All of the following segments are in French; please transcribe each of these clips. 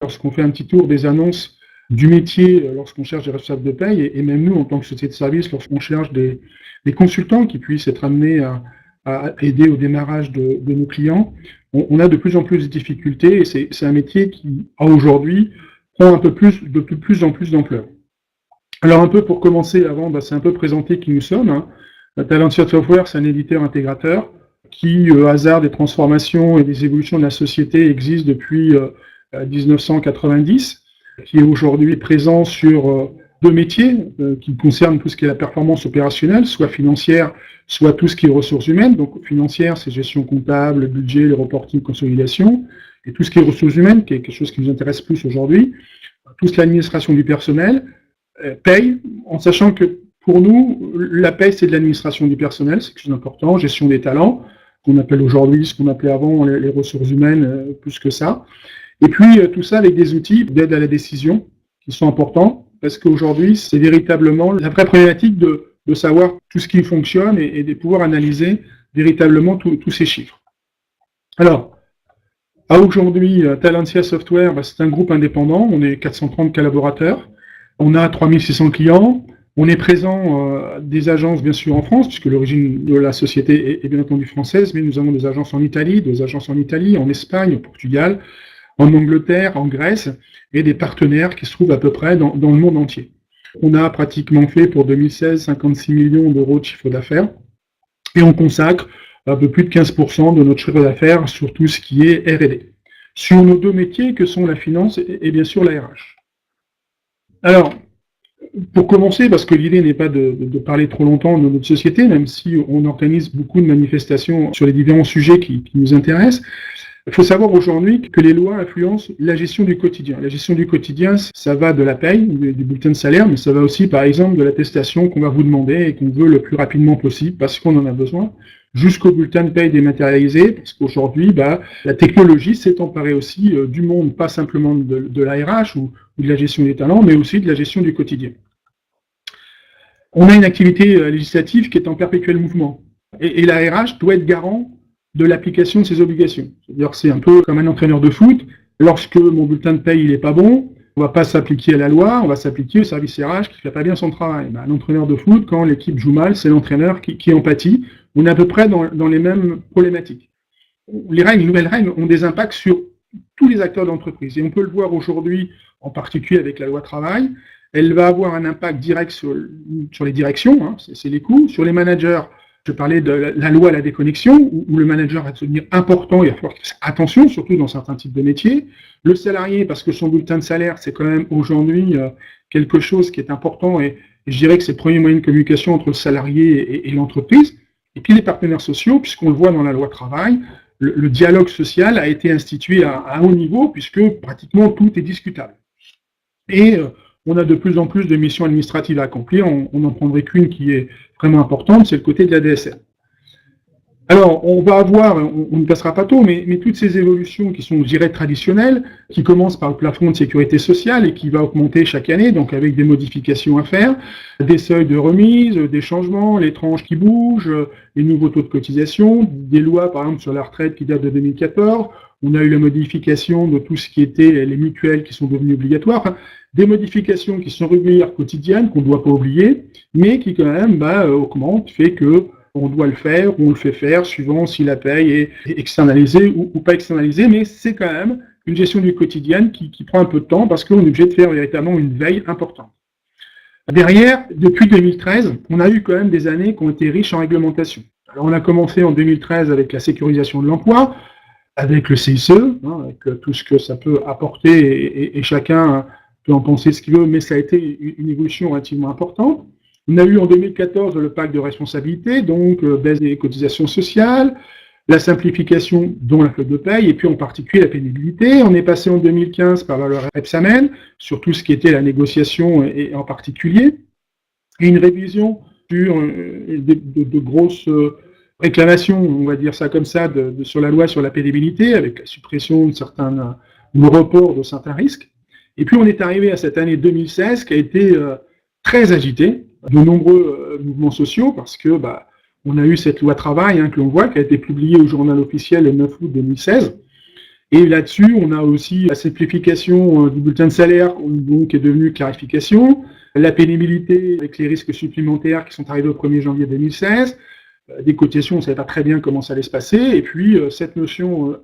lorsqu'on fait un petit tour des annonces du métier, lorsqu'on cherche des responsables de paye, et même nous, en tant que société de service, lorsqu'on cherche des consultants qui puissent être amenés à aider au démarrage de nos clients, on a de plus en plus de difficultés, et c'est un métier qui, aujourd'hui, prend de plus en plus d'ampleur. Alors un peu pour commencer, avant, c'est un peu présenter qui nous sommes. Hein. Talentia Software, c'est un éditeur intégrateur qui, au hasard des transformations et des évolutions de la société, existe depuis 1990, qui est aujourd'hui présent sur deux métiers qui concernent tout ce qui est la performance opérationnelle, soit financière, soit tout ce qui est ressources humaines. Donc financière, c'est gestion comptable, le budget, le reporting, consolidation, et tout ce qui est ressources humaines, qui est quelque chose qui nous intéresse plus aujourd'hui, tout ce qui est l'administration du personnel, paye, en sachant que pour nous, la paye, c'est de l'administration du personnel, c'est quelque chose d'important, gestion des talents, qu'on appelle aujourd'hui, ce qu'on appelait avant les ressources humaines, plus que ça. Et puis tout ça avec des outils d'aide à la décision qui sont importants, parce qu'aujourd'hui, c'est véritablement la vraie problématique de savoir tout ce qui fonctionne et de pouvoir analyser véritablement tous ces chiffres. Alors, à aujourd'hui, Talentia Software, c'est un groupe indépendant, on est 430 collaborateurs, on a 3600 clients, on est présent des agences bien sûr en France, puisque l'origine de la société est bien entendu française, mais nous avons des agences en Italie, en Espagne, au Portugal, en Angleterre, en Grèce, et des partenaires qui se trouvent à peu près dans le monde entier. On a pratiquement fait pour 2016 56 millions d'euros de chiffre d'affaires, et on consacre un peu plus de 15% de notre chiffre d'affaires sur tout ce qui est R&D. Sur nos deux métiers que sont la finance et bien sûr la RH. Alors, pour commencer, parce que l'idée n'est pas de parler trop longtemps de notre société, même si on organise beaucoup de manifestations sur les différents sujets qui nous intéressent, il faut savoir aujourd'hui que les lois influencent la gestion du quotidien. La gestion du quotidien, ça va de la paye, du bulletin de salaire, mais ça va aussi, par exemple, de l'attestation qu'on va vous demander et qu'on veut le plus rapidement possible parce qu'on en a besoin, jusqu'au bulletin de paye dématérialisé, parce qu'aujourd'hui, la technologie s'est emparée aussi du monde, pas simplement de la RH ou de la gestion des talents, mais aussi de la gestion du quotidien. On a une activité législative qui est en perpétuel mouvement. Et la RH doit être garant de l'application de ses obligations. C'est-à-dire que c'est un peu comme un entraîneur de foot. Lorsque mon bulletin de paye n'est pas bon, on ne va pas s'appliquer à la loi, on va s'appliquer au service RH qui ne fait pas bien son travail. L'entraîneur de foot, quand l'équipe joue mal, c'est l'entraîneur qui en pâtit. On est à peu près dans les mêmes problématiques. Les nouvelles règles ont des impacts sur tous les acteurs d'entreprise. Et on peut le voir aujourd'hui, en particulier avec la loi travail. Elle va avoir un impact direct sur les directions, hein, c'est les coûts, sur les managers. Je parlais de la loi à la déconnexion, où le manager va devenir important, il va falloir faire attention, surtout dans certains types de métiers. Le salarié, parce que son bulletin de salaire, c'est quand même aujourd'hui quelque chose qui est important, et je dirais que c'est le premier moyen de communication entre le salarié et l'entreprise. Et puis les partenaires sociaux, puisqu'on le voit dans la loi travail, le dialogue social a été institué à un haut niveau, puisque pratiquement tout est discutable. Et on a de plus en plus de missions administratives à accomplir. On n'en prendrait qu'une qui est vraiment importante, c'est le côté de la DSR. Alors, on va avoir, on ne passera pas tôt, mais toutes ces évolutions qui sont, je dirais, traditionnelles, qui commencent par le plafond de sécurité sociale et qui va augmenter chaque année, donc avec des modifications à faire, des seuils de remise, des changements, les tranches qui bougent, les nouveaux taux de cotisation, des lois, par exemple, sur la retraite qui datent de 2014, on a eu la modification de tout ce qui était les mutuelles qui sont devenues obligatoires, enfin, des modifications qui sont régulières, quotidiennes, qu'on ne doit pas oublier, mais qui quand même augmentent, fait que on doit le faire, ou on le fait faire, suivant si la paye est externalisée ou pas externalisée, mais c'est quand même une gestion du quotidien qui prend un peu de temps parce qu'on est obligé de faire véritablement une veille importante. Derrière, depuis 2013, on a eu quand même des années qui ont été riches en réglementation. Alors on a commencé en 2013 avec la sécurisation de l'emploi, avec le CICE, avec tout ce que ça peut apporter, et chacun peut en penser ce qu'il veut, mais ça a été une évolution relativement importante. On a eu en 2014 le pacte de responsabilité, donc baisse des cotisations sociales, la simplification dont la flotte de paye, et puis en particulier la pénibilité. On est passé en 2015 par la loi Rebsamen, sur tout ce qui était la négociation et en particulier, et une révision sur de grosses réclamations, on va dire ça comme ça, sur la loi sur la pénibilité, avec la suppression de certains, le report de certains risques. Et puis on est arrivé à cette année 2016 qui a été très agitée, de nombreux mouvements sociaux, parce que on a eu cette loi travail que l'on voit, qui a été publiée au journal officiel le 9 août 2016, Et là-dessus, on a aussi la simplification du bulletin de salaire, donc, qui est devenue clarification, la pénibilité avec les risques supplémentaires qui sont arrivés au 1er janvier 2016, des cotisations, on ne savait pas très bien comment ça allait se passer, et puis cette notion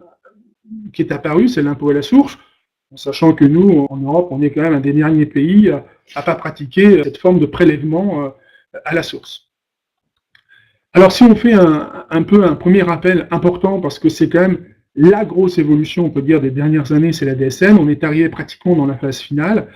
qui est apparue, c'est l'impôt à la source, en sachant que nous, en Europe, on est quand même un des derniers pays à ne pas pratiquer cette forme de prélèvement à la source. Alors si on fait un premier rappel important, parce que c'est quand même la grosse évolution, on peut dire, des dernières années, c'est la DSN. On est arrivé pratiquement dans la phase finale.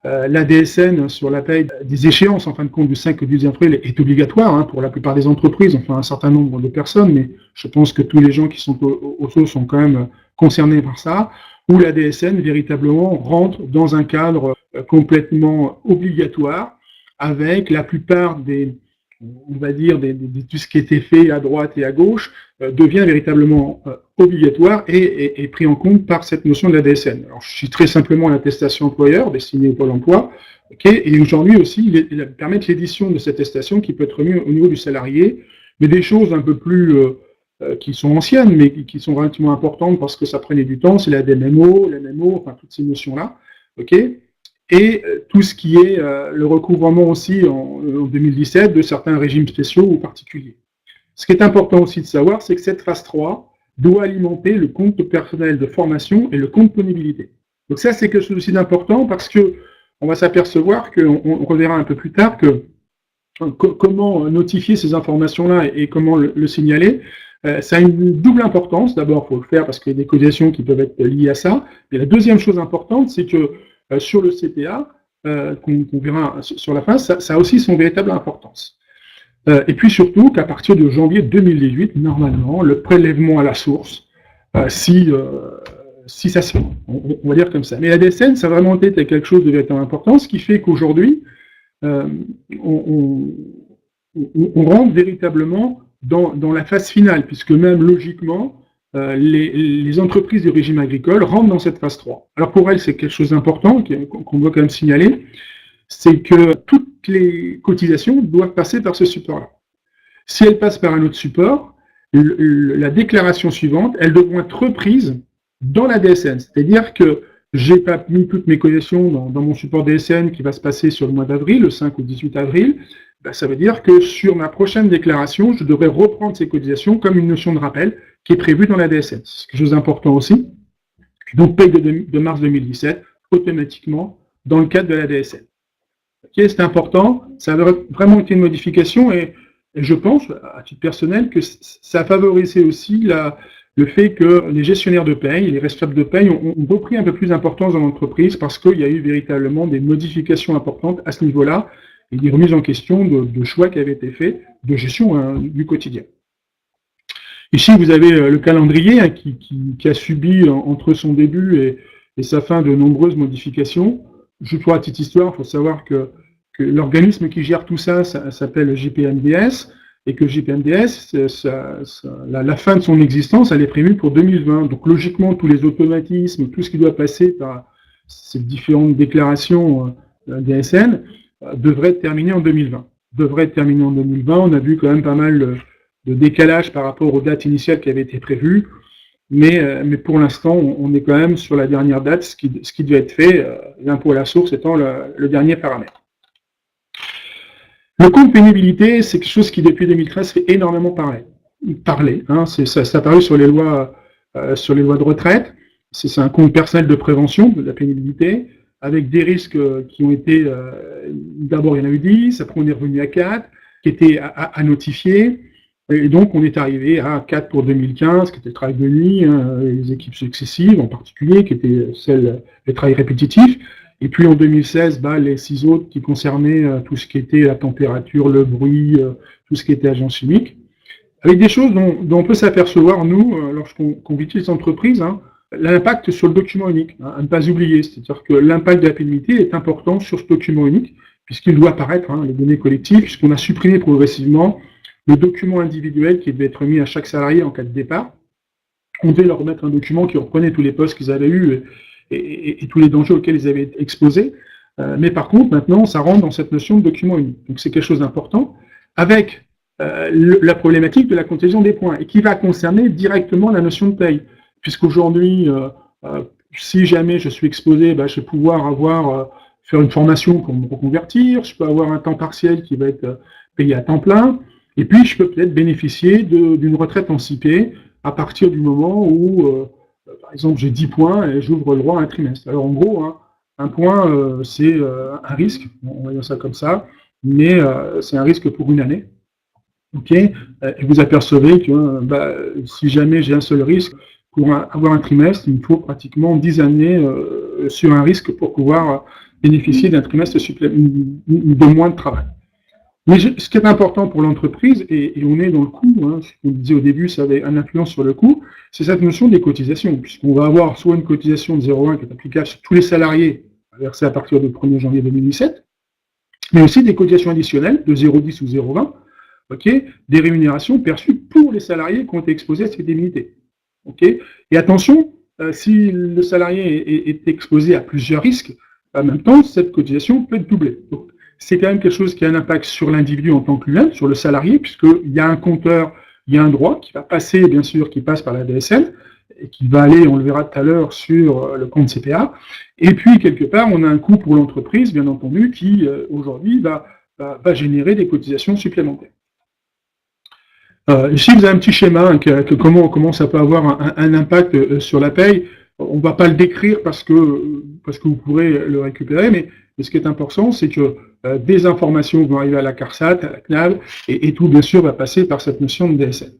La DSN, sur la paye des échéances, en fin de compte, du 5 au 10 avril, est obligatoire pour la plupart des entreprises, enfin un certain nombre de personnes, mais je pense que tous les gens qui sont autour sont quand même concernés par ça, où la DSN, véritablement, rentre dans un cadre complètement obligatoire, avec la plupart des, on va dire, tout ce qui était fait à droite et à gauche, devient véritablement obligatoire et pris en compte par cette notion de la DSN. Alors, je suis très simplement l'attestation employeur destinée au Pôle emploi, et aujourd'hui aussi, permettre l'édition de cette attestation qui peut être remise au niveau du salarié, mais des choses un peu plus qui sont anciennes, mais qui sont relativement importantes parce que ça prenait du temps, c'est la DMMO, enfin toutes ces notions-là, et tout ce qui est le recouvrement aussi en 2017 de certains régimes spéciaux ou particuliers. Ce qui est important aussi de savoir, c'est que cette phase 3 doit alimenter le compte personnel de formation et le compte pénibilité. Donc ça, c'est quelque chose aussi d'important parce que on va s'apercevoir qu'on reverra un peu plus tard que comment notifier ces informations-là et comment le signaler. Ça a une double importance. D'abord, il faut le faire parce qu'il y a des cotisations qui peuvent être liées à ça. Et la deuxième chose importante, c'est que sur le CPA, qu'on verra sur la fin, ça a aussi son véritable importance. Et puis surtout qu'à partir de janvier 2018, normalement, le prélèvement à la source, si ça se fait, on va dire comme ça. Mais la DSN, ça a vraiment été quelque chose de véritablement important, ce qui fait qu'aujourd'hui, on rentre véritablement dans la phase finale, puisque même logiquement, les entreprises du régime agricole rentrent dans cette phase 3. Alors pour elles, c'est quelque chose d'important qu'on doit quand même signaler, c'est que toutes les cotisations doivent passer par ce support-là. Si elles passent par un autre support, la déclaration suivante, elles devront être reprises dans la DSN. C'est-à-dire que je n'ai pas mis toutes mes cotisations dans mon support DSN qui va se passer sur le mois d'avril, le 5 ou 18 avril. Ben, ça veut dire que sur ma prochaine déclaration, je devrais reprendre ces cotisations comme une notion de rappel qui est prévue dans la DSN. C'est quelque chose d'important aussi. Donc, paye de mars 2017, automatiquement, dans le cadre de la DSN. Okay, c'est important, ça a vraiment été une modification et je pense, à titre personnel, que ça a favorisé aussi le fait que les gestionnaires de paye, les responsables de paye ont repris un peu plus d'importance dans l'entreprise parce qu'il y a eu véritablement des modifications importantes à ce niveau-là et des remises en question de choix qui avaient été faits de gestion du quotidien. Ici, vous avez le calendrier qui a subi entre son début et sa fin de nombreuses modifications. Juste pour la petite histoire, il faut savoir que l'organisme qui gère tout ça s'appelle JPMDS, et que JPMDS, la fin de son existence, elle est prévue pour 2020. Donc logiquement, tous les automatismes, tout ce qui doit passer par ces différentes déclarations DSN devrait être terminé en 2020. On a vu quand même pas mal de décalage par rapport aux dates initiales qui avaient été prévues. Mais pour l'instant, on est quand même sur la dernière date, ce qui devait être fait, l'impôt à la source étant le dernier paramètre. Le compte pénibilité, c'est quelque chose qui, depuis 2013, fait énormément parler. Ça a apparu sur les lois de retraite. C'est un compte personnel de prévention de la pénibilité, avec des risques qui ont été, d'abord il y en a eu 10, après on est revenu à 4, qui étaient à notifier. Et donc, on est arrivé à 4 pour 2015, qui était le travail de nuit, les équipes successives en particulier, qui étaient les travails répétitifs. Et puis en 2016, les 6 autres qui concernaient tout ce qui était la température, le bruit, tout ce qui était agent chimique. Avec des choses dont on peut s'apercevoir, nous, lorsqu'on visite les entreprises, l'impact sur le document unique, à ne pas oublier. C'est-à-dire que l'impact de la pénibilité est important sur ce document unique, puisqu'il doit apparaître, les données collectives, puisqu'on a supprimé progressivement le document individuel qui devait être remis à chaque salarié en cas de départ. On devait leur remettre un document qui reprenait tous les postes qu'ils avaient eus et tous les dangers auxquels ils avaient été exposés. Mais par contre, maintenant, ça rentre dans cette notion de document unique. Donc c'est quelque chose d'important, avec la problématique de la contagion des points, et qui va concerner directement la notion de paye. puisqu'aujourd'hui, si jamais je suis exposé, je vais pouvoir faire une formation pour me reconvertir, je peux avoir un temps partiel qui va être payé à temps plein, et puis je peux peut-être bénéficier d'une retraite anticipée à partir du moment où, par exemple, j'ai 10 points et j'ouvre le droit à un trimestre. Alors en gros, hein, un point, c'est un risque, on va dire ça comme ça, mais c'est un risque pour une année. Okay, et vous apercevez que si jamais j'ai un seul risque, pour avoir un trimestre, il me faut pratiquement 10 années sur un risque pour pouvoir bénéficier d'un trimestre de moins de travail. Mais ce qui est important pour l'entreprise, et on est dans le coût, hein, ce qu'on disait au début, ça avait une influence sur le coût, c'est cette notion des cotisations, puisqu'on va avoir soit une cotisation de 0,1 qui est applicable sur tous les salariés, versée à partir du 1er janvier 2017, mais aussi des cotisations additionnelles de 0,10 ou 0,20, des rémunérations perçues pour les salariés qui ont été exposés à cette indemnité. Et attention, si le salarié est exposé à plusieurs risques, en même temps, cette cotisation peut être doublée. Donc, c'est quand même quelque chose qui a un impact sur l'individu en tant que lui-même, sur le salarié, puisqu'il y a un compteur, il y a un droit qui va passer, bien sûr, qui passe par la DSN, et qui va aller, on le verra tout à l'heure, sur le compte CPA. Et puis, quelque part, on a un coût pour l'entreprise, bien entendu, qui, aujourd'hui, va générer des cotisations supplémentaires. Ici, vous avez un petit schéma, comment ça peut avoir un impact sur la paye. On ne va pas le décrire parce que vous pourrez le récupérer, mais ce qui est important, c'est que des informations vont arriver à la CARSAT, à la CNAV, et tout, bien sûr, va passer par cette notion de DSN.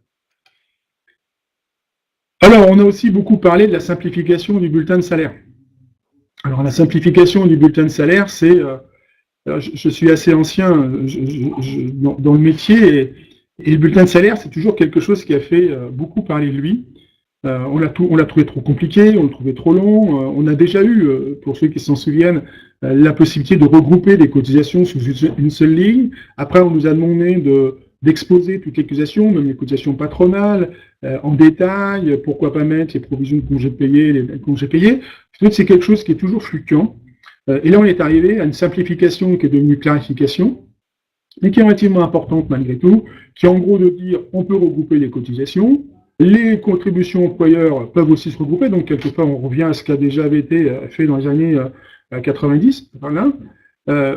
Alors, on a aussi beaucoup parlé de la simplification du bulletin de salaire. Alors, la simplification du bulletin de salaire, c'est... je suis assez ancien dans le métier, et le bulletin de salaire, c'est toujours quelque chose qui a fait beaucoup parler de lui. On l'a trouvé trop compliqué, on le trouvait trop long. On a déjà eu, pour ceux qui s'en souviennent, la possibilité de regrouper les cotisations sous une seule ligne. Après, on nous a demandé d'exposer toutes les cotisations, même les cotisations patronales, en détail. Pourquoi pas mettre les provisions de congés payés, les congés payés. C'est quelque chose qui est toujours fluctuant. Et là, on est arrivé à une simplification qui est devenue clarification, mais qui est relativement importante malgré tout, qui est en gros de dire on peut regrouper les cotisations, les contributions employeurs peuvent aussi se regrouper, donc quelquefois on revient à ce qui a déjà été fait dans les années 90, voilà.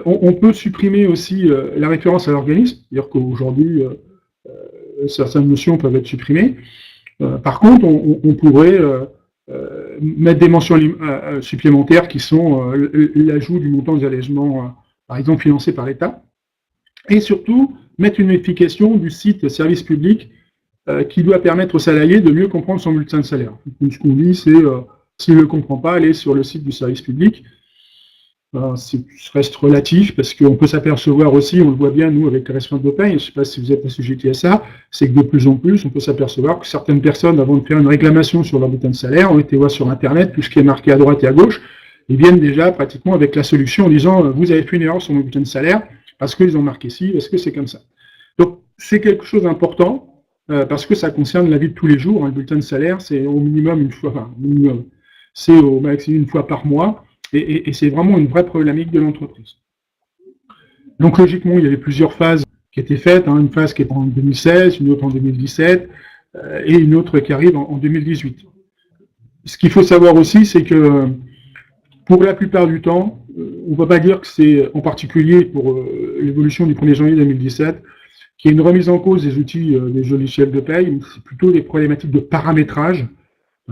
On peut supprimer aussi la référence à l'organisme, c'est-à-dire qu'aujourd'hui certaines notions peuvent être supprimées. Par contre, on pourrait mettre des mentions supplémentaires qui sont l'ajout du montant des allègements, par exemple financés par l'État, et surtout mettre une notification du site service public qui doit permettre aux salariés de mieux comprendre son bulletin de salaire. Donc, ce qu'on dit, c'est s'il ne le comprend pas, aller sur le site du service public. Ça reste relatif parce qu'on peut s'apercevoir aussi, on le voit bien nous avec les responsables de paie, je ne sais pas si vous êtes assujettis à ça, c'est que de plus en plus on peut s'apercevoir que certaines personnes, avant de faire une réclamation sur leur bulletin de salaire, ont été voir sur internet, tout ce qui est marqué à droite et à gauche, ils viennent déjà pratiquement avec la solution en disant vous avez fait une erreur sur mon bulletin de salaire parce qu'ils ont marqué ci, parce que c'est comme ça. Donc c'est quelque chose d'important parce que ça concerne la vie de tous les jours. Un bulletin de salaire, c'est au minimum une fois, enfin, c'est au maximum une fois par mois. Et c'est vraiment une vraie problématique de l'entreprise. Donc logiquement, il y avait plusieurs phases qui étaient faites, une phase qui est en 2016, une autre en 2017, et une autre qui arrive en 2018. Ce qu'il faut savoir aussi, c'est que pour la plupart du temps, on ne va pas dire que c'est en particulier pour l'évolution du 1er janvier 2017, qu'il y a une remise en cause des outils des logiciels de paye, mais c'est plutôt des problématiques de paramétrage.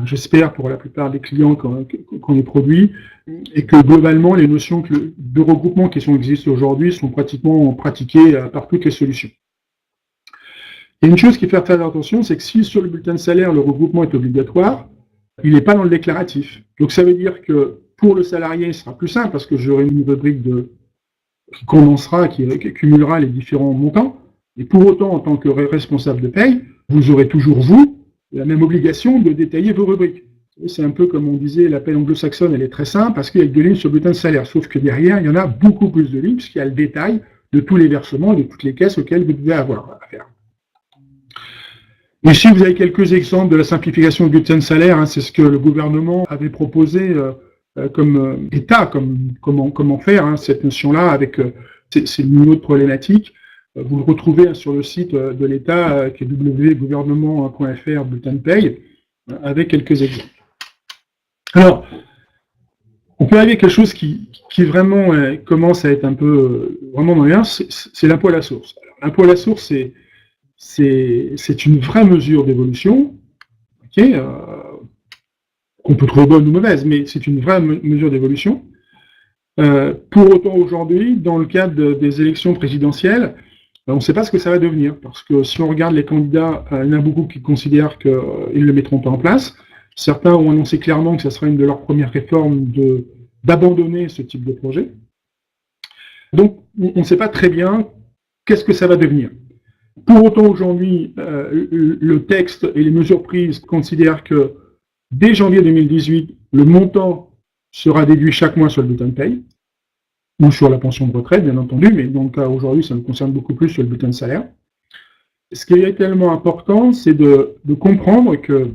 J'espère pour la plupart des clients qu'on les produit, et que globalement les notions de regroupement qui existent aujourd'hui sont pratiquement pratiquées par toutes les solutions. Et une chose qui fait très attention, c'est que si sur le bulletin de salaire le regroupement est obligatoire, il n'est pas dans le déclaratif. Donc ça veut dire que pour le salarié, ce sera plus simple parce que j'aurai une rubrique qui condensera, qui cumulera les différents montants. Et pour autant, en tant que responsable de paye, vous aurez toujours, vous, la même obligation de détailler vos rubriques. C'est un peu comme on disait, la paie anglo-saxonne, elle est très simple parce qu'il y a 2 lignes sur le bulletin de salaire. Sauf que derrière, il y en a beaucoup plus de lignes puisqu'il y a le détail de tous les versements et de toutes les caisses auxquelles vous devez avoir affaire. Ici, vous avez quelques exemples de la simplification du bulletin de salaire. C'est ce que le gouvernement avait proposé comme État, comment faire cette notion-là avec ces niveaux de problématiques. Vous le retrouvez sur le site de l'État qui est www.gouvernement.fr, bulletin de paye. avec quelques exemples. Alors, on peut arriver à quelque chose qui vraiment commence à être un peu vraiment dans l'air, c'est l'impôt à la source. L'impôt à la source, c'est une vraie mesure d'évolution, okay, qu'on peut trouver bonne ou mauvaise, mais c'est une vraie mesure d'évolution. Pour autant, aujourd'hui, dans le cadre des élections présidentielles, on ne sait pas ce que ça va devenir, parce que si on regarde les candidats, il y en a beaucoup qui considèrent qu'ils ne le mettront pas en place. Certains ont annoncé clairement que ce sera une de leurs premières réformes d'abandonner ce type de projet. Donc, on ne sait pas très bien qu'est-ce que ça va devenir. Pour autant, aujourd'hui, le texte et les mesures prises considèrent que dès janvier 2018, le montant sera déduit chaque mois sur le bulletin de paye, ou sur la pension de retraite, bien entendu, mais dans le cas aujourd'hui, ça nous concerne beaucoup plus sur le bulletin de salaire. Ce qui est tellement important, c'est de comprendre que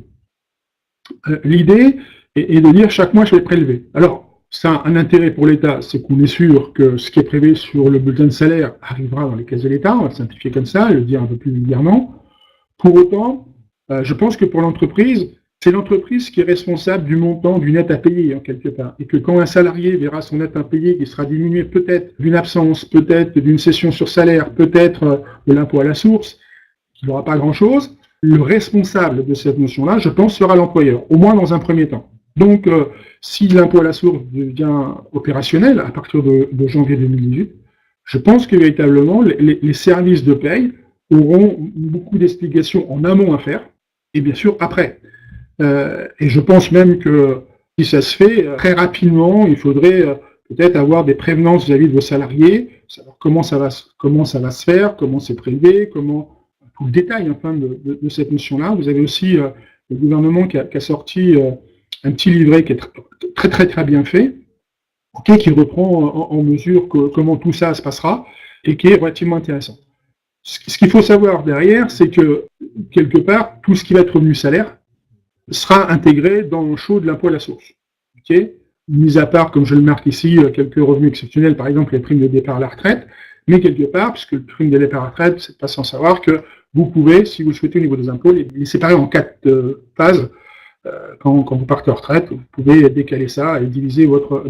l'idée est de dire chaque mois je vais prélever. Alors, ça a un intérêt pour l'État, c'est qu'on est sûr que ce qui est prélevé sur le bulletin de salaire arrivera dans les caisses de l'État, on va le simplifier comme ça, le dire un peu plus vulgairement. Pour autant, je pense que pour l'entreprise, c'est l'entreprise qui est responsable du montant du net à payer, en quelque part. Et que quand un salarié verra son net à payer qui sera diminué peut-être d'une absence, peut-être d'une cession sur salaire, peut-être de l'impôt à la source, qui n'aura pas grand-chose, le responsable de cette notion-là, je pense, sera l'employeur, au moins dans un premier temps. Donc, si l'impôt à la source devient opérationnel à partir de janvier 2018, je pense que véritablement, les services de paye auront beaucoup d'explications en amont à faire, et bien sûr après. Et je pense même que si ça se fait, très rapidement, il faudrait peut-être avoir des prévenances vis-à-vis de vos salariés, savoir comment ça va se faire, comment c'est prélevé, comment tout le détail enfin, de cette notion-là. Vous avez aussi le gouvernement qui a sorti un petit livret qui est très bien fait, okay, qui reprend en mesure comment tout ça se passera, et qui est relativement intéressant. Ce qu'il faut savoir derrière, c'est que, quelque part, tout ce qui va être revenu salaire sera intégré dans le show de l'impôt à la source. Okay, mis à part, comme je le marque ici, quelques revenus exceptionnels, par exemple les primes de départ à la retraite, mais quelque part, puisque le prime de départ à la retraite, c'est pas sans savoir que vous pouvez, si vous le souhaitez au niveau des impôts, les séparer en 4 phases. Quand vous partez en retraite, vous pouvez décaler ça et diviser votre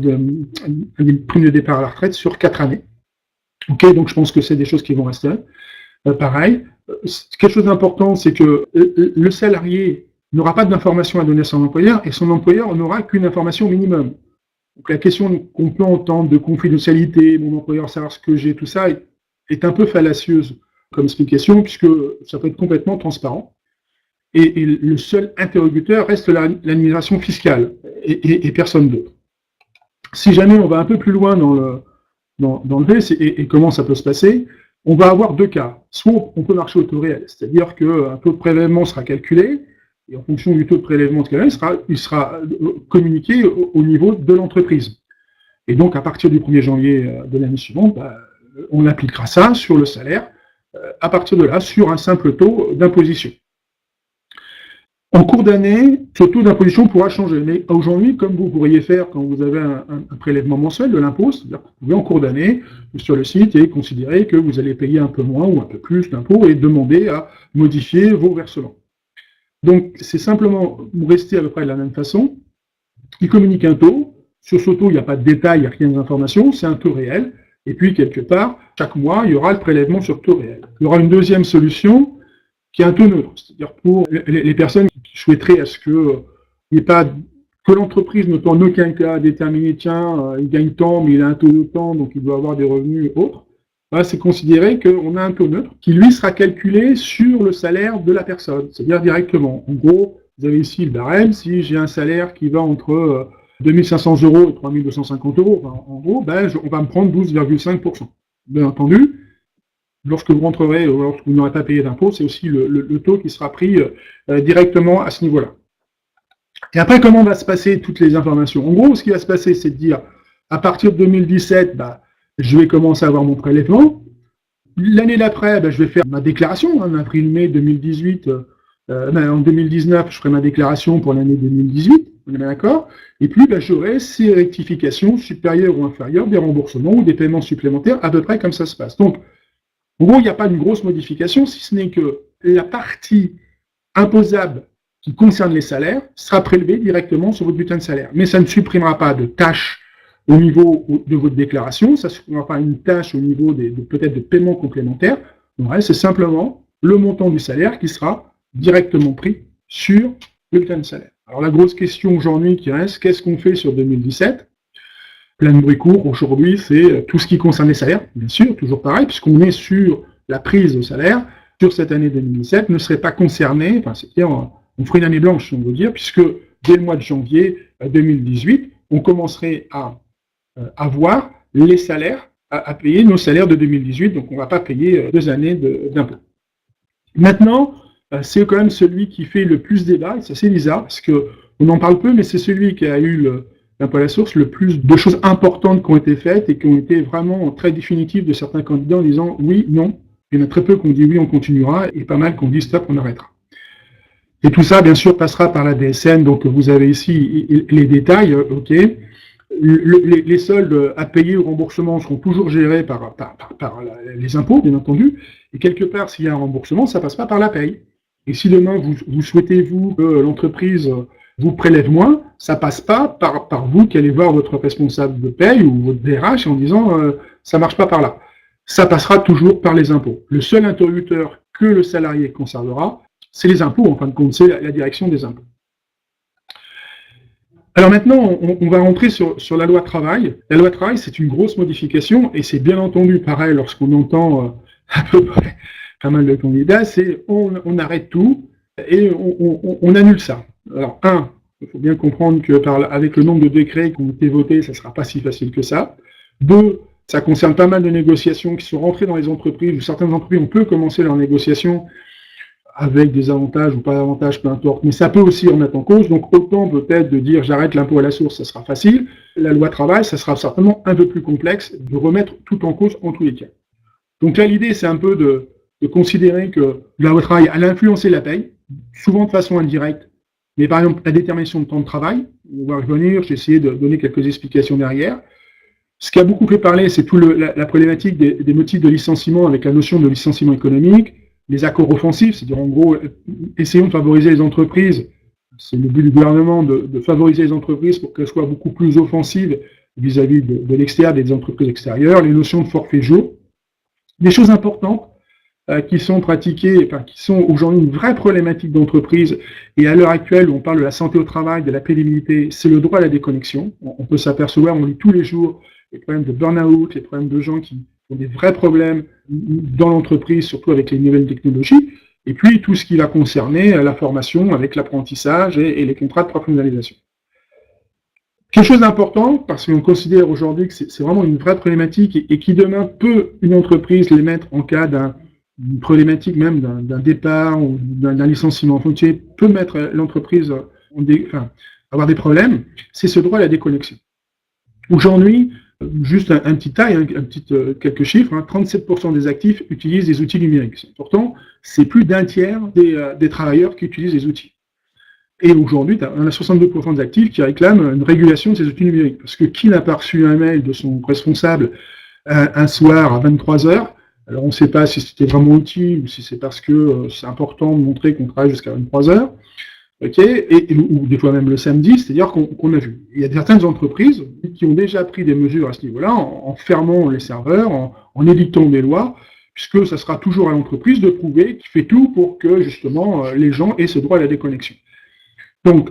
prime de départ à la retraite sur 4 années. Okay, donc je pense que c'est des choses qui vont rester. Pareil, quelque chose d'important, c'est que le salarié n'aura pas d'informations à donner à son employeur, et son employeur n'aura qu'une information minimum. Donc la question qu'on peut entendre de confidentialité, mon employeur savoir ce que j'ai, tout ça, est un peu fallacieuse comme explication, puisque ça peut être complètement transparent. Et le seul interlocuteur reste l'administration fiscale, et personne d'autre. Si jamais on va un peu plus loin dans le V, et comment ça peut se passer, on va avoir 2 cas. Soit on peut marcher au taux réel, c'est-à-dire qu'un taux de prélèvement sera calculé, et en fonction du taux de prélèvement il sera communiqué au niveau de l'entreprise. Et donc, à partir du 1er janvier de l'année suivante, on appliquera ça sur le salaire, à partir de là, sur un simple taux d'imposition. En cours d'année, ce taux d'imposition pourra changer. Mais aujourd'hui, comme vous pourriez faire quand vous avez un prélèvement mensuel de l'impôt, c'est-à-dire que vous pouvez en cours d'année, sur le site, et considérer que vous allez payer un peu moins ou un peu plus d'impôt et demander à modifier vos versements. Donc, c'est simplement rester à peu près de la même façon. Il communique un taux. Sur ce taux, il n'y a pas de détails, il n'y a rien d'information, c'est un taux réel. Et puis, quelque part, chaque mois, il y aura le prélèvement sur taux réel. Il y aura une deuxième solution qui est un taux neutre. C'est-à-dire pour les personnes qui souhaiteraient à ce que il n'y ait pas que l'entreprise ne peut en aucun cas déterminer, tiens, il gagne tant, mais il a un taux de tant, donc il doit avoir des revenus autres. C'est considéré qu'on a un taux neutre qui, lui, sera calculé sur le salaire de la personne, c'est-à-dire directement. En gros, vous avez ici le barème, si j'ai un salaire qui va entre 2 500 € et 3 250 €, en gros, on va me prendre 12,5%. Bien entendu, lorsque vous rentrerez, ou lorsque vous n'aurez pas payé d'impôt, c'est aussi le taux qui sera pris directement à ce niveau-là. Et après, comment va se passer toutes les informations? En gros, ce qui va se passer, c'est de dire, à partir de 2017, je vais commencer à avoir mon prélèvement. L'année d'après, je vais faire ma déclaration, avril-mai 2018. En 2019, je ferai ma déclaration pour l'année 2018, on est bien d'accord. Et puis, j'aurai ces rectifications supérieures ou inférieures, des remboursements ou des paiements supplémentaires, à peu près comme ça se passe. Donc, en gros, il n'y a pas une grosse modification, si ce n'est que la partie imposable qui concerne les salaires sera prélevé directement sur votre bulletin de salaire. Mais ça ne supprimera pas de tâches au niveau de votre déclaration, ça ne supprimera pas une tâche au niveau peut-être de paiements complémentaires. Ouais, c'est simplement le montant du salaire qui sera directement pris sur le bulletin de salaire. Alors la grosse question aujourd'hui qui reste, qu'est-ce qu'on fait sur 2017? Plein de bruit court, aujourd'hui, c'est tout ce qui concerne les salaires, bien sûr, toujours pareil, puisqu'on est sur la prise de salaire, sur cette année 2017, ne serait pas concerné, enfin, c'est-à-dire, on ferait une année blanche, si on veut dire, puisque dès le mois de janvier 2018, on commencerait à avoir les salaires, à payer nos salaires de 2018, donc on ne va pas payer 2 années d'impôts. Maintenant, c'est quand même celui qui fait le plus débat, et c'est assez bizarre, parce qu'on en parle peu, mais c'est celui qui a eu l'impôt à la source, le plus de choses importantes qui ont été faites et qui ont été vraiment très définitives de certains candidats en disant oui, non. Il y en a très peu qui ont dit oui, on continuera, et pas mal qui ont dit stop, on arrêtera. Et tout ça, bien sûr, passera par la DSN, donc vous avez ici les détails, ok. Les soldes à payer au remboursement seront toujours gérés par les impôts, bien entendu, et quelque part, s'il y a un remboursement, ça ne passe pas par la paye. Et si demain, vous souhaitez, vous, que l'entreprise vous prélève moins, ça ne passe pas par vous qui allez voir votre responsable de paye ou votre DRH en disant ça ne marche pas par là. Ça passera toujours par les impôts. Le seul interlocuteur que le salarié conservera, c'est les impôts, en fin de compte, c'est la direction des impôts. Alors maintenant, on va rentrer sur la loi travail. La loi travail, c'est une grosse modification, et c'est bien entendu pareil lorsqu'on entend à peu près pas mal de candidats, c'est on arrête tout et on annule ça. Alors, il faut bien comprendre que avec le nombre de décrets qui ont été votés, ça ne sera pas si facile que ça. 2, ça concerne pas mal de négociations qui sont rentrées dans les entreprises, où certaines entreprises, on peut commencer leurs négociations avec des avantages ou pas d'avantages, peu importe, mais ça peut aussi remettre en cause, donc autant peut-être de dire j'arrête l'impôt à la source, ça sera facile, la loi travail, ça sera certainement un peu plus complexe de remettre tout en cause en tous les cas. Donc là, l'idée, c'est un peu de considérer que la loi travail, elle a influencé la paye, souvent de façon indirecte, mais par exemple, la détermination de temps de travail, on va revenir, j'ai essayé de donner quelques explications derrière. Ce qui a beaucoup fait parler, c'est toute la problématique des motifs de licenciement avec la notion de licenciement économique, les accords offensifs, c'est-à-dire en gros, essayons de favoriser les entreprises, c'est le but du gouvernement de favoriser les entreprises pour qu'elles soient beaucoup plus offensives vis-à-vis de l'extérieur, des entreprises extérieures, les notions de forfait jour, des choses importantes qui sont pratiquées, enfin, qui sont aujourd'hui une vraie problématique d'entreprise, et à l'heure actuelle, où on parle de la santé au travail, de la pénibilité, c'est le droit à la déconnexion. On peut s'apercevoir, on lit tous les jours, les problèmes de burn-out, les problèmes de gens qui ont des vrais problèmes dans l'entreprise, surtout avec les nouvelles technologies, et puis tout ce qui va concerner la formation avec l'apprentissage et les contrats de professionnalisation. Quelque chose d'important, parce qu'on considère aujourd'hui que c'est vraiment une vraie problématique et qui demain peut une entreprise les mettre en cas d'une problématique même d'un départ ou d'un licenciement foncier, peut mettre l'entreprise avoir des problèmes, c'est ce droit à la déconnexion. Aujourd'hui, juste un petit taille, quelques chiffres, 37% des actifs utilisent des outils numériques. Pourtant, c'est plus d'un tiers des travailleurs qui utilisent les outils. Et aujourd'hui, on a 62% des actifs qui réclament une régulation de ces outils numériques. Parce que qui n'a pas reçu un mail de son responsable un soir à 23h, alors on ne sait pas si c'était vraiment utile ou si c'est parce que c'est important de montrer qu'on travaille jusqu'à 23h, okay, ou des fois même le samedi, c'est-à-dire qu'on a vu. Il y a certaines entreprises qui ont déjà pris des mesures à ce niveau-là, en fermant les serveurs, en édictant des lois, puisque ça sera toujours à l'entreprise de prouver qu'il fait tout pour que, justement, les gens aient ce droit à la déconnexion. Donc,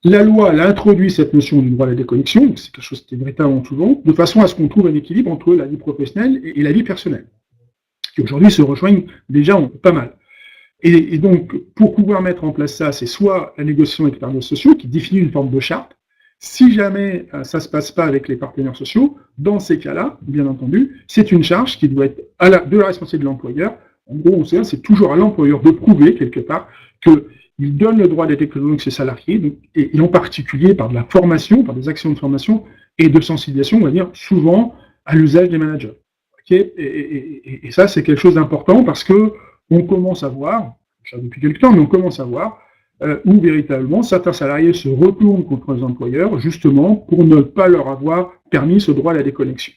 la loi elle a introduit cette notion du droit à la déconnexion, c'est quelque chose qui est véritablement souvent, de façon à ce qu'on trouve un équilibre entre la vie professionnelle et la vie personnelle, qui aujourd'hui se rejoignent déjà pas mal. Et donc, pour pouvoir mettre en place ça, c'est soit la négociation avec les partenaires sociaux qui définit une forme de charte. Si jamais ça ne se passe pas avec les partenaires sociaux, dans ces cas-là, bien entendu, c'est une charge qui doit être de la responsabilité de l'employeur. En gros, c'est toujours à l'employeur de prouver, quelque part, qu'il donne le droit à la déconnexion de ses salariés, et en particulier par de la formation, par des actions de formation et de sensibilisation, on va dire, souvent à l'usage des managers. Okay, et ça, c'est quelque chose d'important parce que on commence à voir, depuis quelque temps, mais on commence à voir où véritablement certains salariés se retournent contre les employeurs, justement pour ne pas leur avoir permis ce droit à la déconnexion.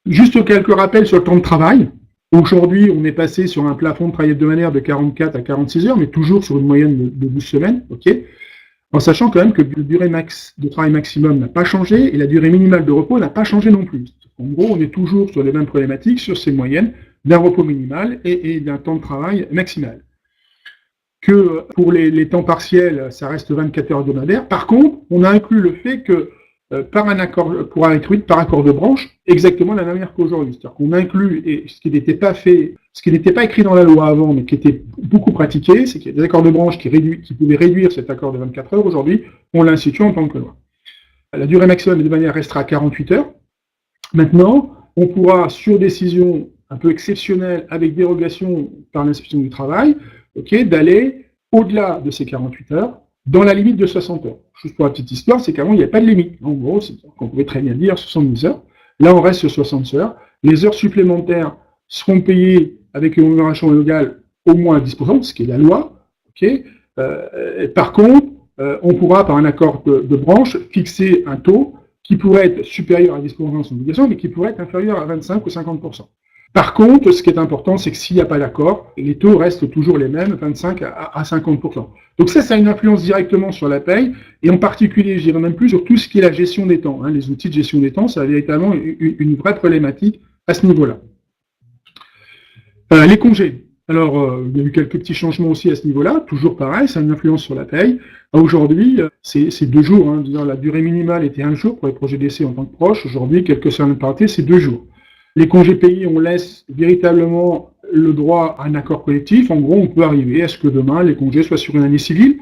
Juste quelques rappels sur le temps de travail. Aujourd'hui, on est passé sur un plafond de travail hebdomadaire de 44 à 46 heures, mais toujours sur une moyenne de 12 semaines, ok, en sachant quand même que la durée de travail maximum n'a pas changé et la durée minimale de repos n'a pas changé non plus. En gros, on est toujours sur les mêmes problématiques, sur ces moyennes d'un repos minimal et d'un temps de travail maximal. Que pour les temps partiels, ça reste 24 heures hebdomadaires. Par contre, on a inclus le fait que par accord de branche, exactement de la même manière qu'aujourd'hui. C'est-à-dire qu'on inclut ce qui n'était pas fait, ce qui n'était pas écrit dans la loi avant, mais qui était beaucoup pratiqué, c'est qu'il y a des accords de branche qui pouvaient réduire cet accord de 24 heures. Aujourd'hui, on l'institue en tant que loi. La durée maximum de manière restera à 48 heures. Maintenant, on pourra, sur décision un peu exceptionnelle, avec dérogation par l'inspection du travail, d'aller au-delà de ces 48 heures, dans la limite de 60 heures. Juste pour la petite histoire, c'est qu'avant, il n'y avait pas de limite. En gros, on pouvait très bien dire 70 heures. Là, on reste sur 60 heures. Les heures supplémentaires seront payées avec une rémunération légale au moins à 10%, ce qui est la loi. Par contre, on pourra, par un accord de branche, fixer un taux qui pourrait être supérieur à 10% sans obligation, mais qui pourrait être inférieur à 25 ou 50%. Par contre, ce qui est important, c'est que s'il n'y a pas d'accord, les taux restent toujours les mêmes, 25 à 50%. Donc ça a une influence directement sur la paye, et en particulier, je dirais même plus, sur tout ce qui est la gestion des temps. Les outils de gestion des temps, ça a véritablement une vraie problématique à ce niveau-là. Les congés. Alors, il y a eu quelques petits changements aussi à ce niveau-là, toujours pareil, ça a une influence sur la paye. Aujourd'hui, c'est 2 jours, la durée minimale était 1 jour pour les projets d'essai en tant que proche. Aujourd'hui, quelques semaines par été, c'est 2 jours. Les congés payés, on laisse véritablement le droit à un accord collectif. En gros, on peut arriver à ce que demain, les congés soient sur une année civile.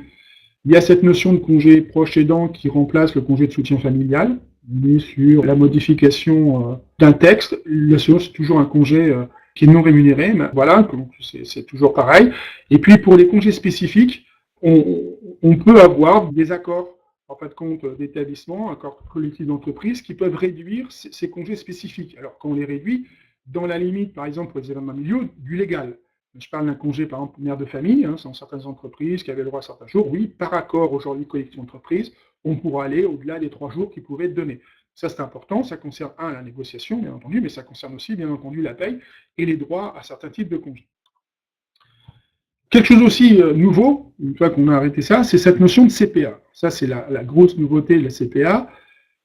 Il y a cette notion de congé proche aidant qui remplace le congé de soutien familial. On est sur la modification d'un texte. C'est toujours un congé qui est non rémunéré. Mais voilà, c'est toujours pareil. Et puis, pour les congés spécifiques, on peut avoir des accords en fin de compte d'établissement, accords collectifs d'entreprise, qui peuvent réduire ces congés spécifiques. Alors, quand on les réduit, dans la limite, par exemple, pour les événements familiaux, du légal. Je parle d'un congé, par exemple, mère de famille, dans certaines entreprises qui avaient le droit à certains jours. Oui, par accord aujourd'hui collectif d'entreprise, on pourra aller au-delà des 3 jours qui pouvaient être donnés. Ça, c'est important. Ça concerne, la négociation, bien entendu, mais ça concerne aussi, bien entendu, la paye et les droits à certains types de congés. Quelque chose aussi nouveau, une fois qu'on a arrêté ça, c'est cette notion de CPA. Ça, c'est la grosse nouveauté de la CPA.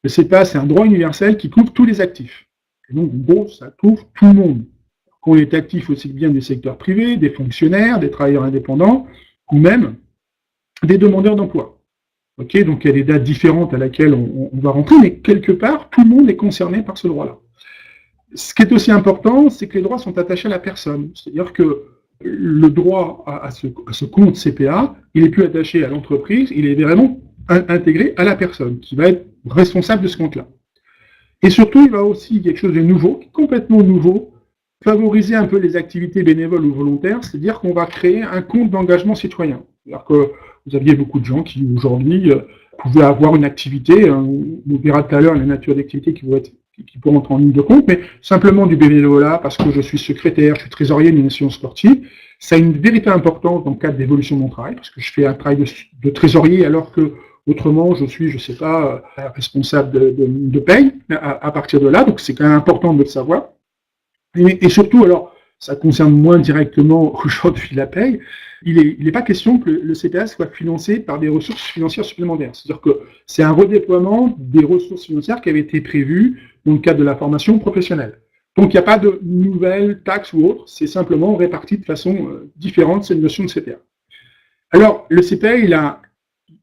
Le CPA, c'est un droit universel qui couvre tous les actifs. Et donc, en gros, ça couvre tout le monde. Qu'on est actif aussi bien du secteur privé, des fonctionnaires, des travailleurs indépendants, ou même des demandeurs d'emploi. Donc, il y a des dates différentes à laquelle on va rentrer, mais quelque part, tout le monde est concerné par ce droit-là. Ce qui est aussi important, c'est que les droits sont attachés à la personne. C'est-à-dire que le droit à ce compte CPA, il n'est plus attaché à l'entreprise, il est vraiment intégré à la personne qui va être responsable de ce compte-là. Et surtout, il va aussi quelque chose de nouveau, complètement nouveau, favoriser un peu les activités bénévoles ou volontaires, c'est-à-dire qu'on va créer un compte d'engagement citoyen. C'est-à-dire que vous aviez beaucoup de gens qui, aujourd'hui, pouvaient avoir une activité, on verra tout à l'heure la nature d'activité qui pourront entrer en ligne de compte, mais simplement du bénévolat, parce que je suis secrétaire, je suis trésorier d'une association sportive, ça a une véritable importance dans le cadre d'évolution de mon travail, parce que je fais un travail de trésorier, alors que autrement, je suis, je ne sais pas, responsable de paye à partir de là, donc c'est quand même important de le savoir. Et surtout, alors, ça concerne moins directement aujourd'hui la paye, il n'est pas question que le CPA soit financé par des ressources financières supplémentaires. C'est-à-dire que c'est un redéploiement des ressources financières qui avaient été prévues dans le cadre de la formation professionnelle. Donc, il n'y a pas de nouvelles taxes ou autres, c'est simplement réparti de façon différente cette notion de CPA. Alors, le CPA,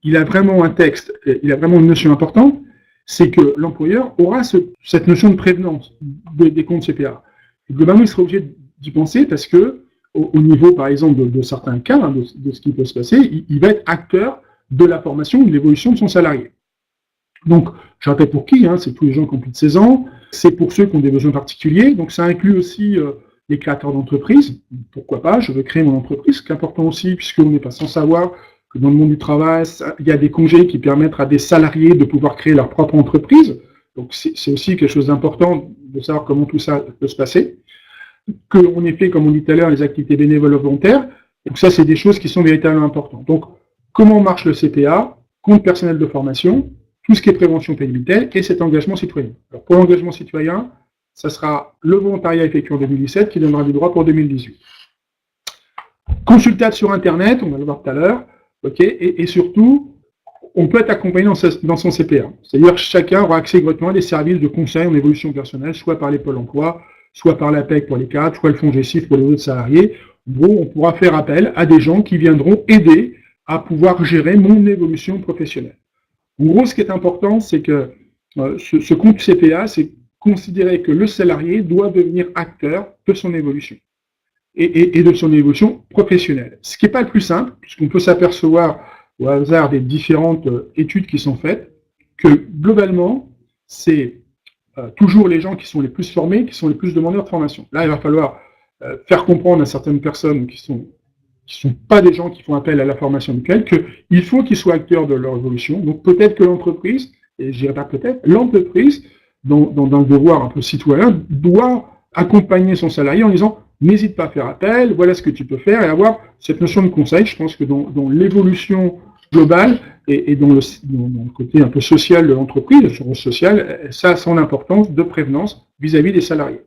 il a vraiment un texte, il a vraiment une notion importante, c'est que l'employeur aura cette notion de prévenance des comptes CPA. Et globalement, il sera obligé d'y penser parce que, au niveau, par exemple, de certains cas, de ce qui peut se passer, il va être acteur de la formation ou de l'évolution de son salarié. Donc, je rappelle pour qui, c'est tous les gens qui ont plus de 16 ans, c'est pour ceux qui ont des besoins particuliers, donc ça inclut aussi les créateurs d'entreprises. Pourquoi pas, je veux créer mon entreprise, ce qui est important aussi, puisqu'on n'est pas sans savoir que dans le monde du travail, il y a des congés qui permettent à des salariés de pouvoir créer leur propre entreprise. Donc, c'est aussi quelque chose d'important de savoir comment tout ça peut se passer. Qu'on ait fait, comme on dit tout à l'heure, les activités bénévoles volontaires. Donc ça, c'est des choses qui sont véritablement importantes. Donc, comment marche le CPA, compte personnel de formation, tout ce qui est prévention pénibilité et cet engagement citoyen. Alors, pour l'engagement citoyen, ça sera le volontariat effectué en 2017 qui donnera des droits pour 2018. Consultable sur Internet, on va le voir tout à l'heure, et surtout, on peut être accompagné dans son CPA. C'est-à-dire que chacun aura accès gratuitement à des services de conseil en évolution personnelle, soit par les pôles emploi, soit par l'APEC pour les cadres, soit le fonds GESIF pour les autres salariés. Bon, on pourra faire appel à des gens qui viendront aider à pouvoir gérer mon évolution professionnelle. En gros, ce qui est important, c'est que ce compte CPA, c'est considérer que le salarié doit devenir acteur de son évolution et de son évolution professionnelle. Ce qui n'est pas le plus simple, puisqu'on peut s'apercevoir au hasard des différentes études qui sont faites, que globalement, c'est toujours les gens qui sont les plus formés, qui sont les plus demandeurs de formation. Là, il va falloir faire comprendre à certaines personnes qui sont pas des gens qui font appel à la formation mutuelle, qu'il faut qu'ils soient acteurs de leur évolution. Donc peut-être que l'entreprise, et je dirais pas peut-être, l'entreprise, dans le devoir un peu citoyen, doit accompagner son salarié en disant n'hésite pas à faire appel, voilà ce que tu peux faire, et avoir cette notion de conseil. Je pense que dans l'évolution globale et dans le côté un peu social de l'entreprise, l'assurance sociale, ça a son importance de prévenance vis-à-vis des salariés.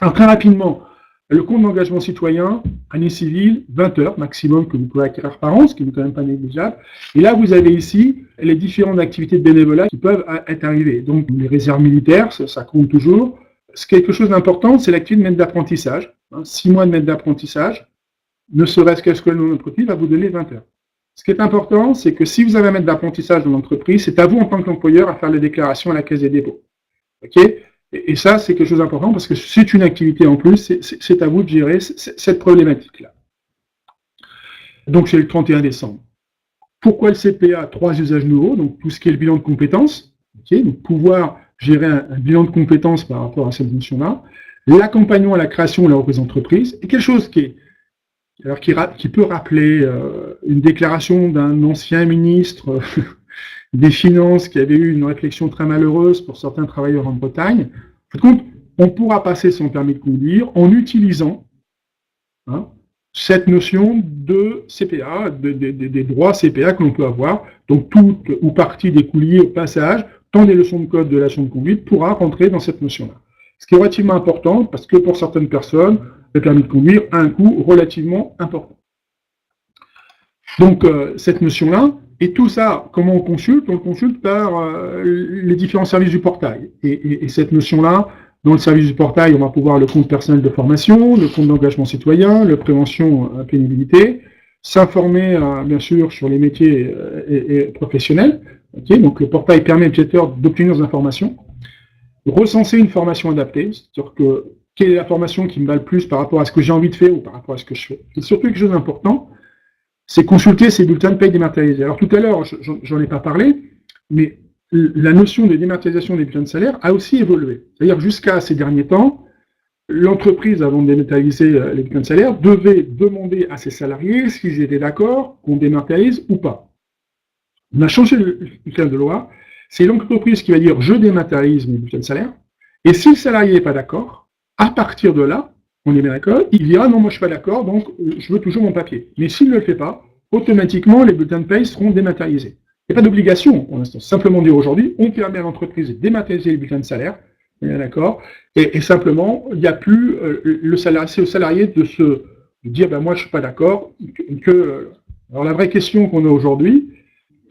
Alors très rapidement, le compte d'engagement citoyen, année civile, 20 heures maximum que vous pouvez acquérir par an, ce qui n'est quand même pas négligeable. Et là, vous avez ici les différentes activités de bénévolat qui peuvent être arrivées. Donc, les réserves militaires, ça compte toujours. Quelque chose d'important, c'est l'activité de maître d'apprentissage. 6 mois de maître d'apprentissage, ne serait-ce qu'à ce que l'entreprise va vous donner 20 heures. Ce qui est important, c'est que si vous avez un maître d'apprentissage dans l'entreprise, c'est à vous en tant qu'employeur à faire les déclarations à la Caisse des dépôts. Et ça, c'est quelque chose d'important parce que c'est une activité en plus, c'est à vous de gérer cette problématique-là. Donc, c'est le 31 décembre. Pourquoi le CPA? 3 usages nouveaux, donc tout ce qui est le bilan de compétences, donc pouvoir gérer un bilan de compétences par rapport à cette notion-là, l'accompagnement à la création et la reprise d'entreprise, et quelque chose qui peut rappeler une déclaration d'un ancien ministre des Finances qui avait eu une réflexion très malheureuse pour certains travailleurs en Bretagne. Par contre, on pourra passer son permis de conduire en utilisant cette notion de CPA, des droits CPA que l'on peut avoir. Donc, toute ou partie des coûts liés au passage, tant des leçons de code de la leçon de conduite, pourra rentrer dans cette notion-là. Ce qui est relativement important, parce que pour certaines personnes, le permis de conduire a un coût relativement important. Donc, cette notion-là, et tout ça, comment on consulte? On le consulte par les différents services du portail. Et cette notion-là, dans le service du portail, on va pouvoir le compte personnel de formation, le compte d'engagement citoyen, le prévention pénibilité, s'informer, bien sûr, sur les métiers professionnels. Donc, le portail permet aux utilisateurs d'obtenir des informations, recenser une formation adaptée, c'est-à-dire que quelle est la formation qui me va le plus par rapport à ce que j'ai envie de faire ou par rapport à ce que je fais. Et surtout, quelque chose d'important, c'est consulter ces bulletins de paie dématérialisés. Alors tout à l'heure, j'en ai pas parlé, mais la notion de dématérialisation des bulletins de salaire a aussi évolué. C'est-à-dire jusqu'à ces derniers temps, l'entreprise, avant de dématérialiser les bulletins de salaire, devait demander à ses salariés s'ils étaient d'accord qu'on dématérialise ou pas. On a changé le terme de loi, c'est l'entreprise qui va dire « je dématérialise mes bulletins de salaire », et si le salarié n'est pas d'accord, à partir de là, on est bien d'accord, il dira non, moi je suis pas d'accord, donc je veux toujours mon papier. Mais s'il ne le fait pas, automatiquement les bulletins de paie seront dématérialisés. Il n'y a pas d'obligation pour l'instant. Simplement dire aujourd'hui, on permet à l'entreprise de dématérialiser les bulletins de salaire, on est bien d'accord, et simplement, il n'y a plus c'est au salarié de dire ben moi je suis pas d'accord. Alors la vraie question qu'on a aujourd'hui,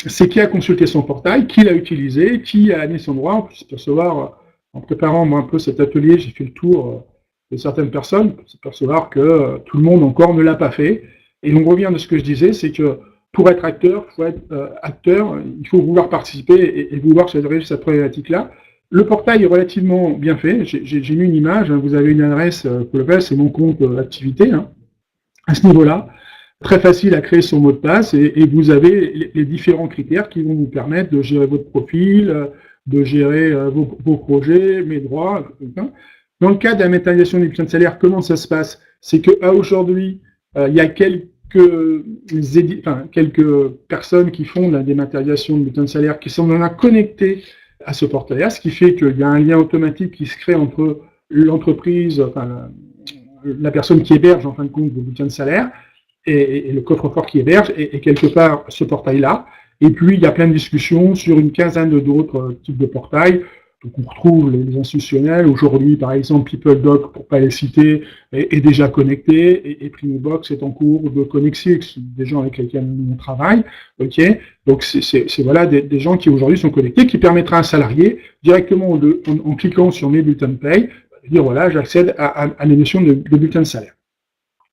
c'est qui a consulté son portail, qui l'a utilisé, qui a amené son droit. On peut se percevoir, en préparant moi un peu cet atelier, j'ai fait le tour de certaines personnes, pour s'apercevoir que tout le monde encore ne l'a pas fait. Et on revient de ce que je disais, c'est que pour être acteur, il faut vouloir participer et vouloir se résoudre cette problématique-là. Le portail est relativement bien fait. J'ai mis une image, vous avez une adresse c'est mon compte activité, à ce niveau-là. Très facile à créer son mot de passe et vous avez les différents critères qui vont vous permettre de gérer votre profil, de gérer vos projets, mes droits, etc. Dans le cas de la méthanisation des bulletins de salaire, comment ça se passe? C'est qu'à aujourd'hui, il y a quelques personnes qui font de la dématérialisation de bulletins de salaire qui sont maintenant connectées à ce portail-là, ce qui fait qu'il y a un lien automatique qui se crée entre l'entreprise, la personne qui héberge en fin de compte vos bulletins de salaire et le coffre-fort qui héberge, et quelque part ce portail-là. Et puis il y a plein de discussions sur une quinzaine d'autres types de portails. Donc on retrouve les institutionnels. Aujourd'hui, par exemple, PeopleDoc, pour ne pas les citer, est déjà connecté, et Primobox est en cours de connexion, des gens avec lesquels on travaille. Okay, donc c'est voilà, des gens qui aujourd'hui sont connectés, qui permettra à un salarié, directement en cliquant sur mes bulletins de paye, de dire voilà, j'accède à l'émission de bulletin de salaire.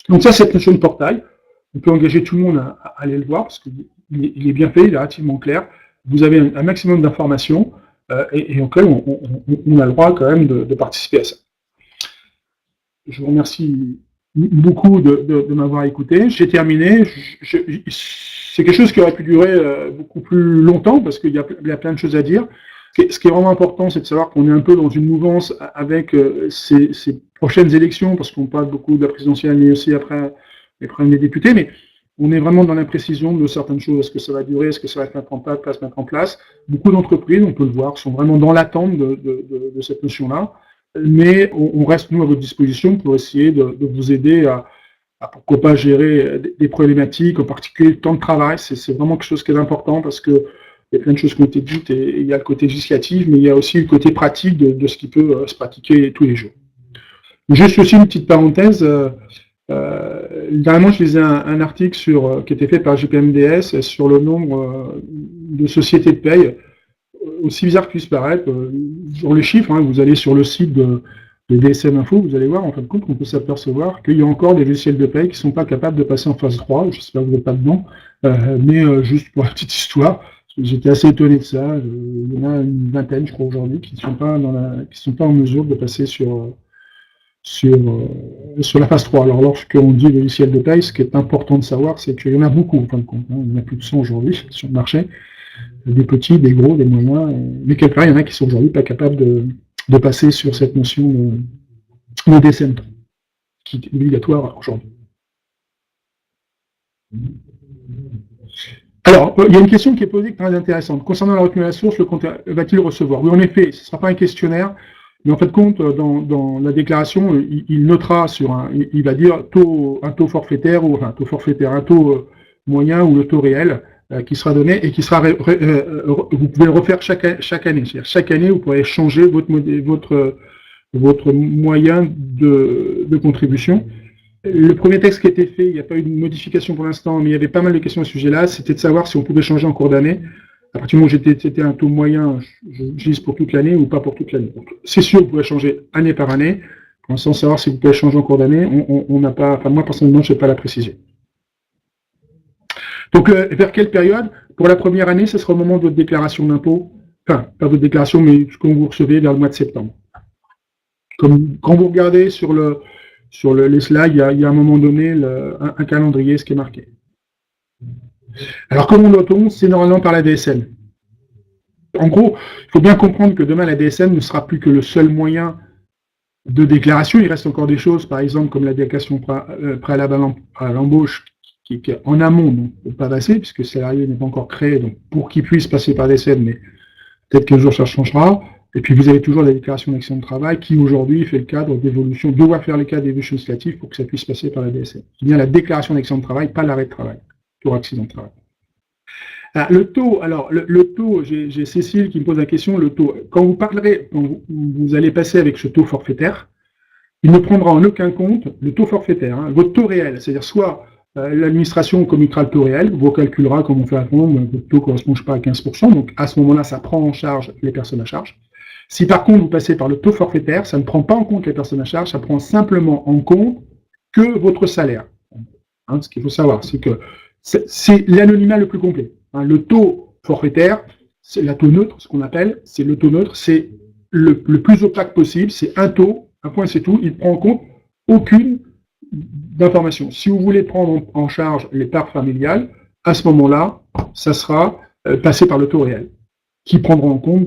Donc ça, cette notion de portail, on peut engager tout le monde à aller le voir, parce qu'il est bien fait, il est relativement clair. Vous avez un maximum d'informations, et auquel on a le droit quand même de participer à ça. Je vous remercie beaucoup de m'avoir écouté. J'ai terminé. C'est quelque chose qui aurait pu durer beaucoup plus longtemps, parce qu'il y a plein de choses à dire. Ce qui est vraiment important, c'est de savoir qu'on est un peu dans une mouvance avec ces prochaines élections, parce qu'on parle beaucoup de la présidentielle, mais aussi après les premiers députés, mais on est vraiment dans l'imprécision de certaines choses. Est-ce que ça va durer? Est-ce que ça va se mettre en place? Beaucoup d'entreprises, on peut le voir, sont vraiment dans l'attente de cette notion-là, mais on reste, nous, à votre disposition pour essayer de vous aider à pourquoi pas gérer des problématiques, en particulier le temps de travail. C'est vraiment quelque chose qui est important, parce que il y a plein de choses qui ont été dites, et il y a le côté législatif, mais il y a aussi le côté pratique de ce qui peut se pratiquer tous les jours. Juste aussi une petite parenthèse, dernièrement je lisais un article qui était fait par JPMDS sur le nombre de sociétés de paye, aussi bizarre que puisse paraître, sur les chiffres, hein, vous allez sur le site de DSM Info, vous allez voir, en fin de compte, on peut s'apercevoir qu'il y a encore des logiciels de paye qui ne sont pas capables de passer en phase 3, j'espère que vous n'êtes pas dedans, mais juste pour la petite histoire, j'étais assez étonné de ça. Il y en a une vingtaine, je crois, aujourd'hui, qui ne sont pas en mesure de passer sur la phase 3. Alors, lorsqu'on dit logiciel de paye, ce qui est important de savoir, c'est qu'il y en a beaucoup, en fin de compte. Hein. Il y en a plus de 100 aujourd'hui sur le marché. Des petits, des gros, des moyens. Mais quelque part, il y en a qui sont aujourd'hui pas capables de passer sur cette notion de DSM, qui est obligatoire aujourd'hui. Alors, il y a une question qui est posée qui est très intéressante. Concernant la retenue à la source, le compte va-t-il recevoir? Oui, en effet, ce ne sera pas un questionnaire, mais en fait, compte, dans la déclaration, il notera il va dire un taux forfaitaire, ou enfin, un taux moyen ou le taux réel qui sera donné, et qui sera, vous pouvez le refaire chaque année. C'est-à-dire, chaque année, vous pourrez changer votre moyen de contribution. Le premier texte qui a été fait, il n'y a pas eu de modification pour l'instant, mais il y avait pas mal de questions à ce sujet-là, c'était de savoir si on pouvait changer en cours d'année. À partir du moment où c'était un taux moyen, j'utilise pour toute l'année ou pas pour toute l'année. C'est sûr, vous pouvez changer année par année, sans savoir si vous pouvez changer en cours d'année, on n'a pas, enfin moi personnellement, je n'ai pas la précision. Donc, vers quelle période? Pour la première année, ce sera au moment de votre déclaration d'impôt, enfin, pas votre déclaration, mais quand vous recevez vers le mois de septembre. Comme quand vous regardez sur les slides, il y a à un moment donné un calendrier, ce qui est marqué. Alors, comment doit-on? C'est normalement par la DSN. En gros, il faut bien comprendre que demain, la DSN ne sera plus que le seul moyen de déclaration. Il reste encore des choses, par exemple, comme la déclaration préalable à l'embauche, qui est en amont, donc ne peut pas passer, puisque le salarié n'est pas encore créé, donc pour qu'il puisse passer par DSN, mais peut-être qu'un jour ça changera. Et puis vous avez toujours la déclaration d'accident de travail qui aujourd'hui fait le cadre d'évolution, doit faire le cadre d'évolution législative pour que ça puisse passer par la DSN. C'est bien la déclaration d'accident de travail, pas l'arrêt de travail, pour accident de travail. Le taux, alors le taux, j'ai Cécile qui me pose la question, le taux, quand vous allez passer avec ce taux forfaitaire, il ne prendra en aucun compte le taux forfaitaire, hein, votre taux réel, c'est-à-dire soit l'administration communiquera le taux réel, vous calculera comme on fait à fond, votre taux ne correspond pas à 15%, donc à ce moment-là, ça prend en charge les personnes à charge. Si par contre vous passez par le taux forfaitaire, ça ne prend pas en compte les personnes à charge, ça prend simplement en compte que votre salaire. Hein, ce qu'il faut savoir, c'est que c'est l'anonymat le plus complet. Hein, le taux forfaitaire, c'est la taux neutre, ce qu'on appelle, c'est le taux neutre, c'est le plus opaque possible, c'est un taux, un point c'est tout, il ne prend en compte aucune d'information. Si vous voulez prendre en charge les parts familiales, à ce moment-là, ça sera passé par le taux réel, qui prendra en compte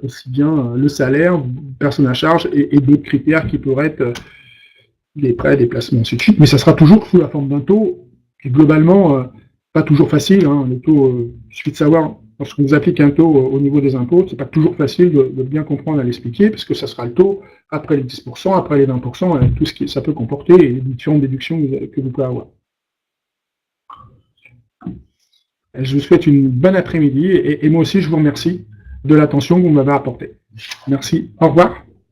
aussi bien le salaire, personne à charge et d'autres critères qui pourraient être des prêts, des placements, ainsi de suite. Mais ça sera toujours sous la forme d'un taux qui est globalement pas toujours facile. Hein. Le taux, il suffit de savoir, lorsqu'on vous applique un taux au niveau des impôts, c'est pas toujours facile de bien comprendre, à l'expliquer, parce que ça sera le taux après les 10%, après les 20%, avec tout ce que ça peut comporter et les différentes déductions que vous pouvez avoir. Je vous souhaite une bonne après-midi et moi aussi je vous remercie de l'attention que vous m'avez apportée. Merci. Au revoir.